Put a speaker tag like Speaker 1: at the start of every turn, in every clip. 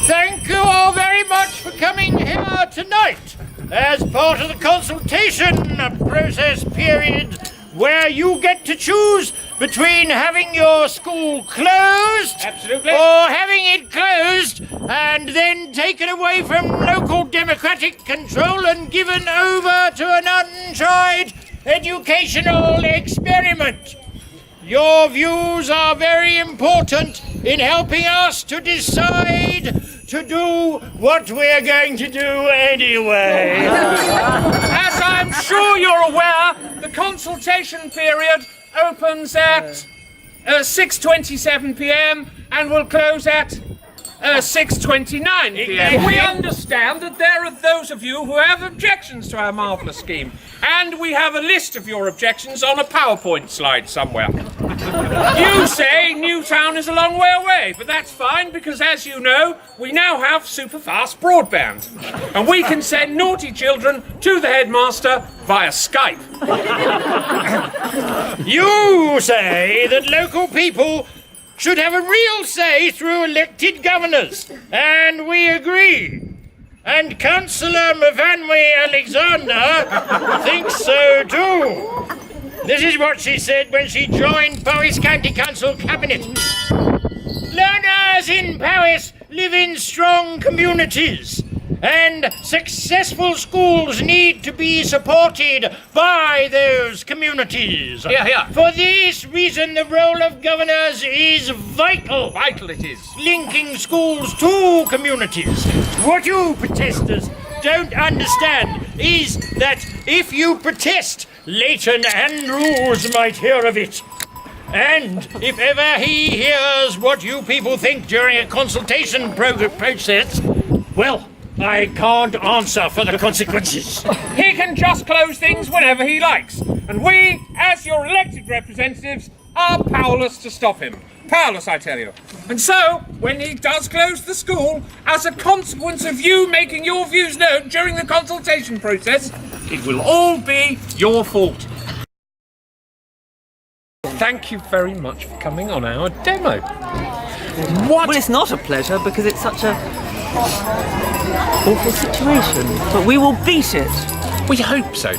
Speaker 1: Thank you all very much for coming here tonight as part of the consultation process period where you get to choose between having your school closed
Speaker 2: Absolutely.
Speaker 1: or having it closed and then taken away from local democratic control and given over to an untried educational experiment. Your views are very important in helping us to decide to do what we're going to do anyway.
Speaker 2: As I'm sure you're aware, the consultation period opens at 6:27 p.m. and will close at 6:29 p.m. We understand that there are those of you who have objections to our marvellous scheme, and we have a list of your objections on a PowerPoint slide somewhere. You say Newtown is a long way away, but that's fine because, as you know, we now have super-fast broadband, and we can send naughty children to the headmaster via Skype.
Speaker 1: You say that local people should have a real say through elected governors, and we agree. And Councillor Mvanwe Alexander thinks so too. This is what she said when she joined Powys County Council Cabinet. Learners in Powys live in strong communities, and successful schools need to be supported by those communities.
Speaker 2: Here, here.
Speaker 1: For this reason, the role of governors is vital.
Speaker 2: Vital it is.
Speaker 1: Linking schools to communities. What you protesters don't understand is that if you protest, Leighton Andrews might hear of it. And if ever he hears what you people think during a consultation process, well, I can't answer for the consequences.
Speaker 2: He can just close things whenever he likes, and we, as your elected representatives, are powerless to stop him. Powerless, I tell you. And so, when he does close the school, as a consequence of you making your views known during the consultation process, it will all be your fault. Thank you very much for coming on our demo.
Speaker 3: Well, it's not a pleasure because it's such a awful situation, but we will beat it.
Speaker 2: We hope so.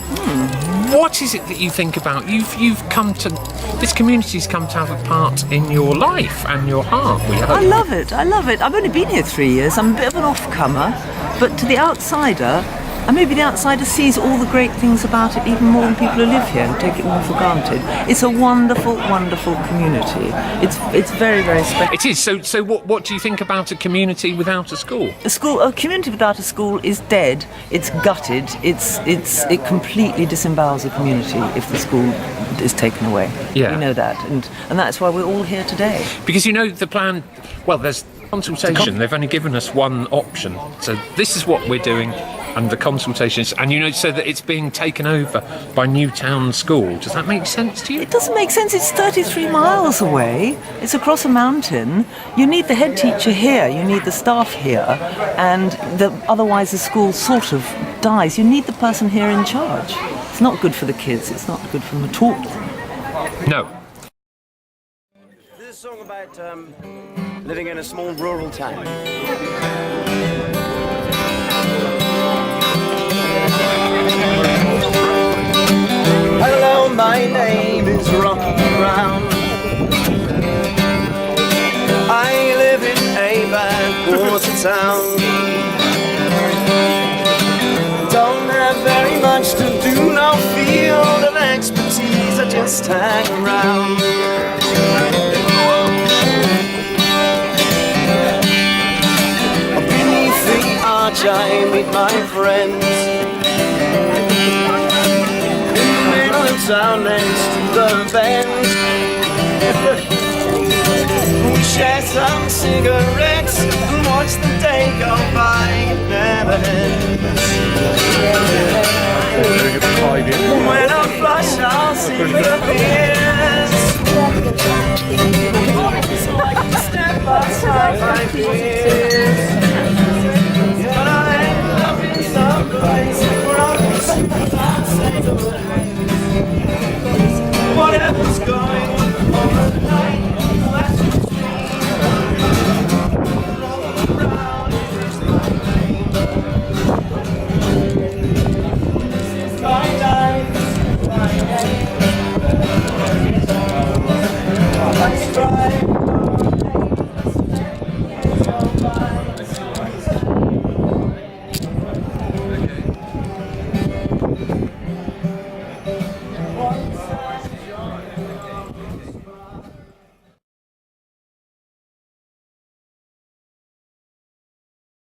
Speaker 2: What is it that you think about? You've come to... This community's come to have a part in your life and your heart, we hope.
Speaker 3: I love it. I've only been here 3 years. I'm a bit of an off-comer, but to the outsider, And maybe the outsider sees all the great things about it even more than people who live here and take it more for granted. It's a wonderful, wonderful community. It's very, very special.
Speaker 2: It is. So what do you think about a community without a school?
Speaker 3: A community without a school is dead. It's gutted. It completely disembowels a community if the school is taken away.
Speaker 2: Yeah.
Speaker 3: We know that, and that's why we're all here today.
Speaker 2: Because the plan. Well, there's consultation. They've only given us one option. So this is what we're doing, and the consultations, and so that it's being taken over by Newtown School. Does that make sense to you?
Speaker 3: It doesn't make sense. It's 33 miles away. It's across a mountain. You need the head teacher here. You need the staff here, and otherwise the school sort of dies. You need the person here in charge. It's not good for the kids. It's not good for them at all.
Speaker 2: No.
Speaker 4: This is a song about living in a small rural town. Hello, my name is Rocky Brown. I live in a backwater town. Don't have very much to do, no field of expertise, I just hang around. Beneath the arch I meet my friends. In the middle of town next to the bend, we share some cigarettes and watch the day go by. It never ends. When I flush I'll see the beer.